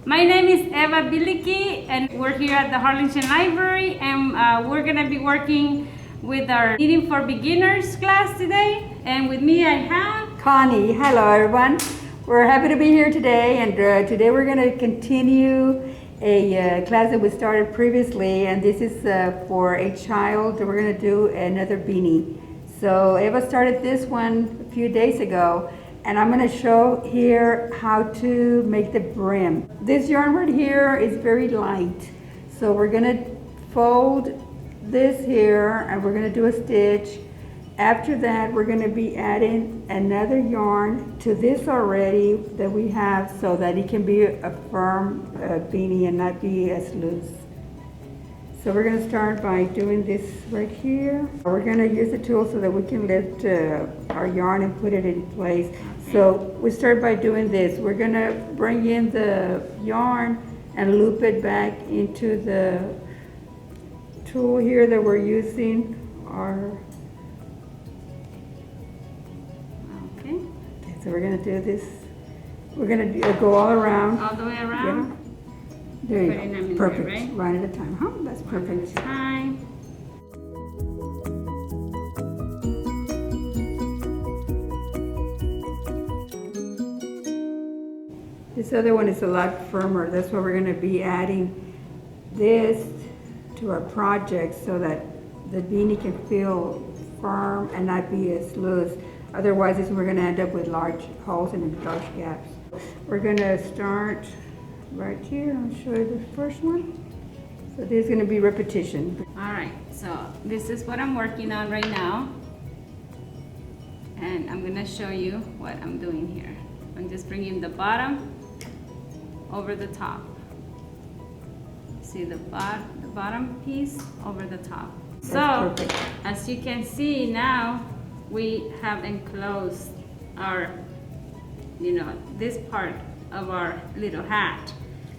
My name is Eva Biliki, and we're here at the Harlingen Library, and we're gonna be working with our Knitting for Beginners class today. And with me I have Connie. Hello everyone. We're happy to be here today, and today we're going to continue a class that we started previously, and this is for a child. We're going to do another beanie. So Eva started this one a few days ago, and I'm going to show here how to make the brim. This yarn right here is very light, so we're going to fold this here and we're going to do a stitch. After that, we're going to be adding another yarn to this already that we have, so that it can be a firm beanie and not be as loose. So we're going to start by doing this right here. We're going to use the tool so that we can lift our yarn and put it in place. So we start by doing this. We're going to bring in the yarn and loop it back into the tool here that we're using. So we're going to do this. We're going to go all around. all the way around. Yeah. There you Putting them go. in Perfect. there, right? One at a time. Huh? That's perfect. Time. This other one is a lot firmer. That's why we're going to be adding this to our project so that the beanie can feel firm and not be as loose. Otherwise, we're going to end up with large holes and large gaps. We're going to start right here. I'll show you the first one. So there's going to be repetition. All right, so this is what I'm working on right now. And I'm going to show you what I'm doing here. I'm just bringing the bottom over the top. See the bottom piece over the top. So, as you can see now, we have enclosed our, this part of our little hat.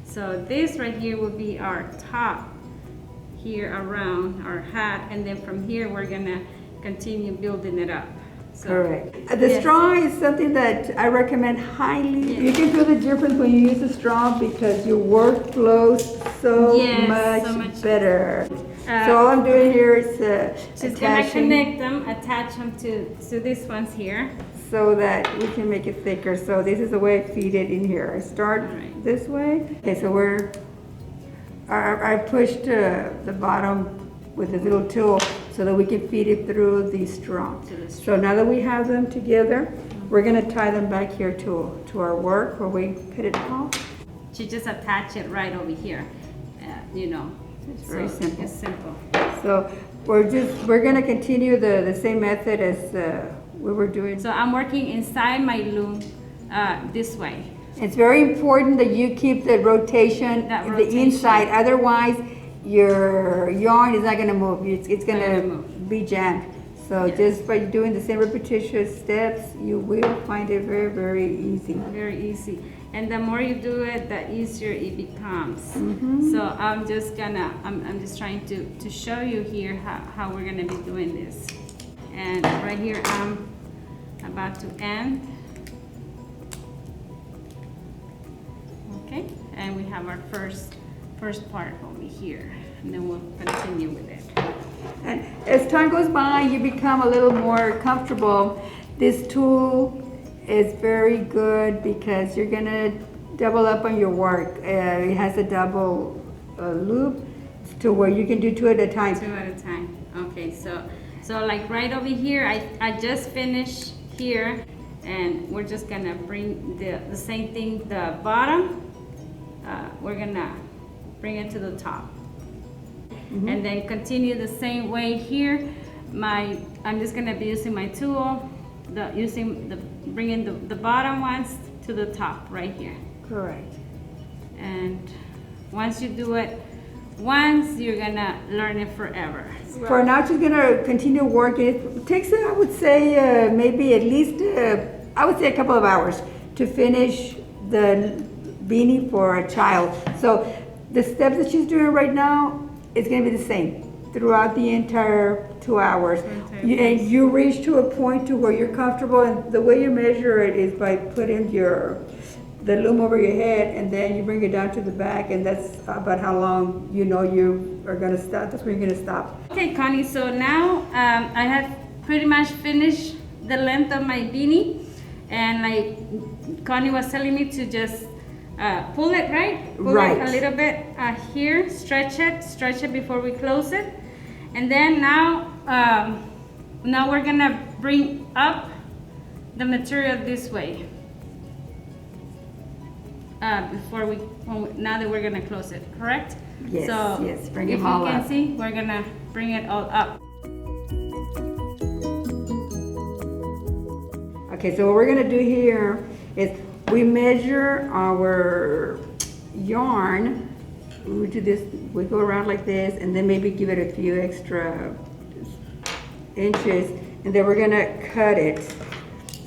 So this right here will be our top here around our hat, and then from here we're gonna continue building it up. So, correct. The straw is something that I recommend highly. You can feel the difference when you use the straw because your work flows so much better. So all I'm doing here is she's gonna connect them, attach them to these ones here, so that we can make it thicker. So this is the way I feed it in here. I start this way. Okay, so I pushed the bottom with this little tool so that we can feed it through the straw. So now that we have them together, we're gonna tie them back here to our work where we cut it off. She just attach it right over here, It's very simple. It's simple. So we're gonna continue the same method as we were doing. So I'm working inside my loom this way. It's very important that you keep the rotation, the inside. Otherwise, your yarn is not gonna move. It's gonna be jammed. So just by doing the same repetitious steps, you will find it very, very easy. Very easy. And the more you do it, the easier it becomes. So I'm just trying to show you here how we're gonna be doing this. And right here I'm about to end. Okay, and we have our first part over here, and then we'll continue with it. And as time goes by, you become a little more comfortable. This tool is very good because you're gonna double up on your work. It has a double loop to where you can do two at a time. Two at a time. Okay, so like right over here, I just finished here, and we're just gonna bring the same thing, the bottom, we're gonna bring it to the top. And then continue the same way here. I'm just gonna be using my tool, bringing the bottom ones to the top right here. Correct. And once you do it once, you're gonna learn it forever. For now, she's gonna continue working. It takes, I would say, maybe at least, I would say a couple of hours to finish the beanie for a child. So the steps that she's doing right now, it's gonna be the same throughout the entire 2 hours. And you reach to a point to where you're comfortable, and the way you measure it is by putting the the loom over your head, and then you bring it down to the back, and that's about how long you know you are gonna stop. That's where you're gonna stop. Okay, Connie, so now I have pretty much finished the length of my beanie, and like Connie was telling me to just pull it, right? Pull it a little bit here, stretch it before we close it. And then now we're gonna bring up the material this way. Now that we're gonna close it, correct? Yes, so yes, bring if them all you can up. see, we're gonna bring it all up. Okay, so what we're gonna do here is we measure our yarn. We do this, we go around like this, and then maybe give it a few extra inches, and then we're gonna cut it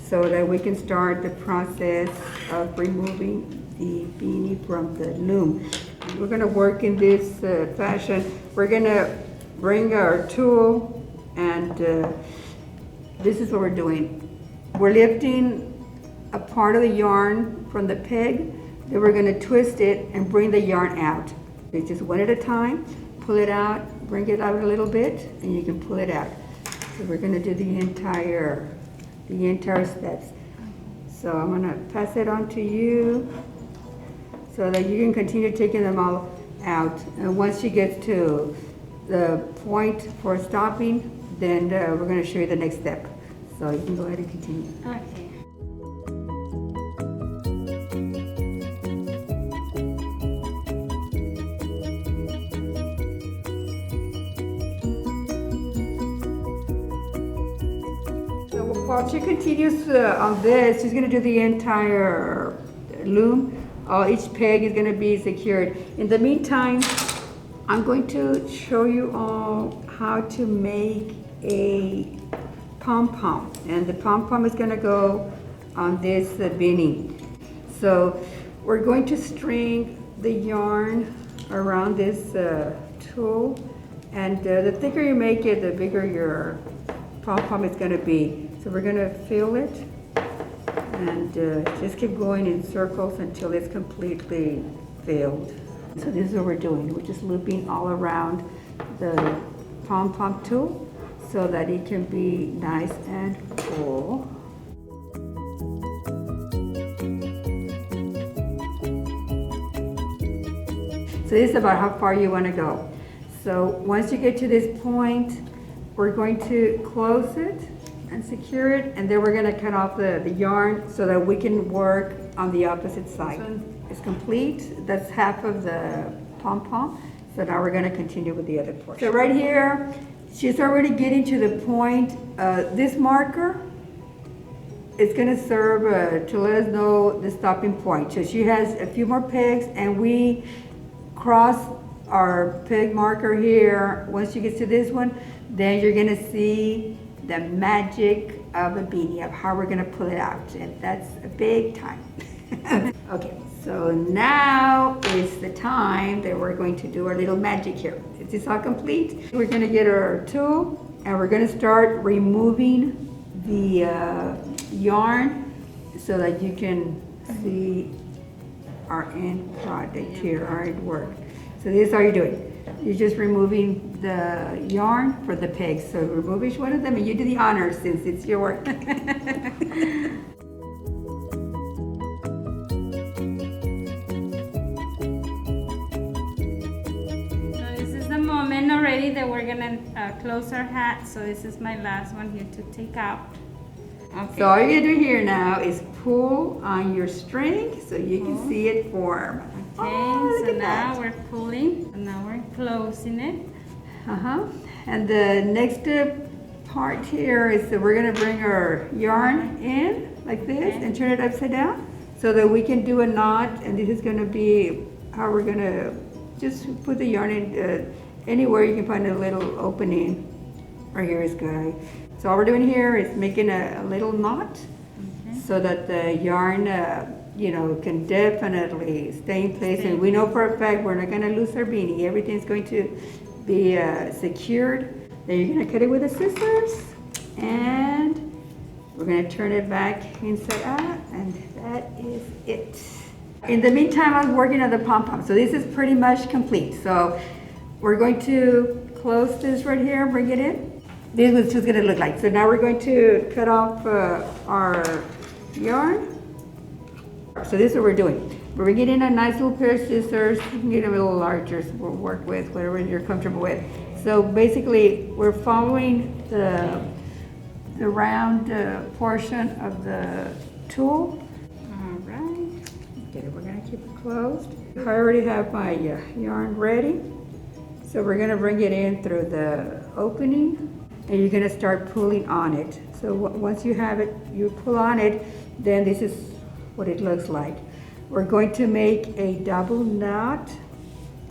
so that we can start the process of removing the beanie from the loom. We're gonna work in this fashion. We're gonna bring our tool, and this is what we're doing. We're lifting a part of the yarn from the peg, then we're gonna twist it and bring the yarn out. It's just one at a time, pull it out, bring it out a little bit, and you can pull it out. So we're gonna do the entire steps. So I'm gonna pass it on to you so that you can continue taking them all out. And once you get to the point for stopping, then we're gonna show you the next step. So you can go ahead and continue. Okay. So while she continues on this, she's going to do the entire loom. Each peg is going to be secured. In the meantime, I'm going to show you all how to make a pom-pom. And the pom-pom is going to go on this beanie. So we're going to string the yarn around this tool. And the thicker you make it, the bigger your pom-pom is going to be. So we're going to fill it and just keep going in circles until it's completely filled. So this is what we're doing. We're just looping all around the pom-pom tool so that it can be nice and full. So this is about how far you want to go. So once you get to this point, we're going to close it and secure it, and then we're going to cut off the yarn so that we can work on the opposite side. It's complete. That's half of the pom-pom. So now we're going to continue with the other portion. So right here, she's already getting to the point. This marker is going to serve to let us know the stopping point. So she has a few more pegs, and we cross our peg marker here. Once you get to this one, then you're going to see the magic of a beanie, of how we're going to pull it out, and that's a big time. Okay, so now is the time that we're going to do our little magic here. Is this all complete? We're going to get our tool, and we're going to start removing the yarn so that you can see our end product here, our end work. So this is how you're doing. You're just removing the yarn for the pegs. So remove each one of them, and you do the honors since it's your work. So this is the moment already that we're gonna close our hat. So this is my last one here to take out. Okay. So all you're gonna do here now is pull on your string so you can see it form. Okay, oh, so now we're pulling, and now we're closing it. And the next part here is that we're gonna bring our yarn in like this and turn it upside down so that we can do a knot, and this is gonna be how we're gonna just put the yarn in anywhere you can find a little opening. Right here is good. So all we're doing here is making a little knot so that the yarn you know, can definitely stay in place. And we know for a fact we're not going to lose our beanie. Everything's going to be secured. Then you're going to cut it with the scissors, and we're going to turn it back inside out, and that is it. In the meantime, I was working on the pom-pom. So this is pretty much complete. So we're going to close this right here, bring it in. This is what it's gonna look like. So now we're going to cut off our yarn. So this is what we're doing. We're bringing in a nice little pair of scissors. You can get them a little larger, so we'll work with whatever you're comfortable with. So basically, we're following the round portion of the tool. All right. Okay, we're gonna keep it closed. I already have my yarn ready. So we're gonna bring it in through the opening, and you're gonna start pulling on it. So once you have it, you pull on it, then this is what it looks like. We're going to make a double knot,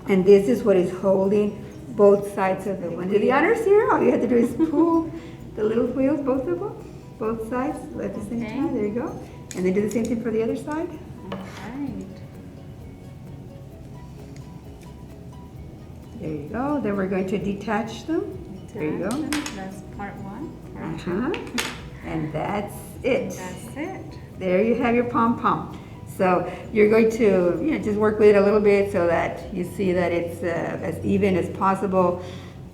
and this is what is holding both sides of the wheel. Do the honors here? All you have to do is pull the little wheels, both of them, both sides at the same time. There you go. And then do the same thing for the other side. All right. There you go. Then we're going to detach them. There you go. That's part one. Part two. And that's it. That's it. There you have your pom-pom. So you're going to just work with it a little bit so that you see that it's as even as possible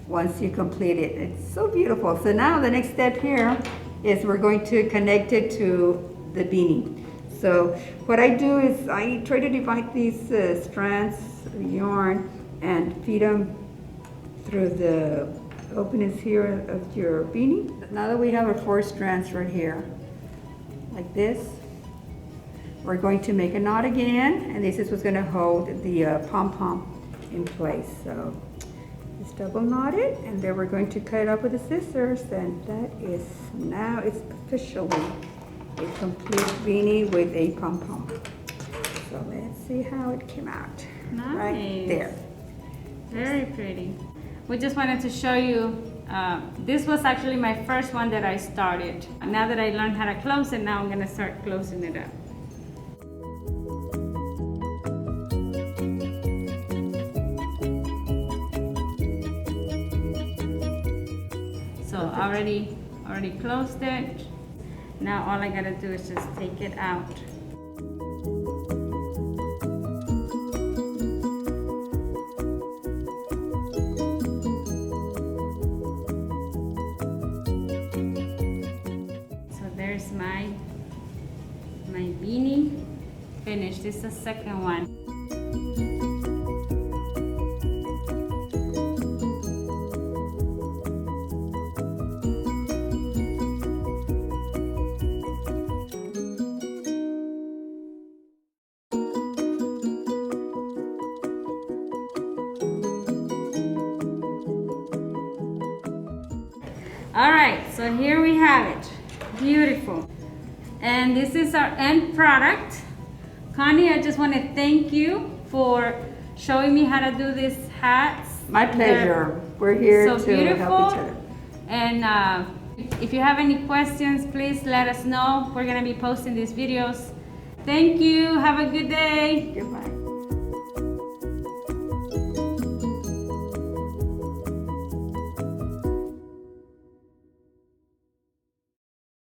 once you complete it. It's so beautiful. So now the next step here is we're going to connect it to the beanie. So what I do is I try to divide these strands of yarn and feed them through the openings here of your beanie. Now that we have our 4 strands right here, like this, we're going to make a knot again, and this is what's going to hold the pom-pom in place. So just double knot it, and then we're going to cut it up with the scissors, and that is now it's officially a complete beanie with a pom-pom. So let's see how it came out. Nice. Right there. Very pretty. We just wanted to show you, this was actually my first one that I started. Now that I learned how to close it, now I'm going to start closing it up. So already closed it. Now all I gotta do is just take it out. So there's my beanie finished. This is the second one. All right, so here we have it. Beautiful. And this is our end product. Connie, I just want to thank you for showing me how to do these hats. My pleasure. We're here so to beautiful. help each other. And if you have any questions, please let us know. We're going to be posting these videos. Thank you. Have a good day. Goodbye.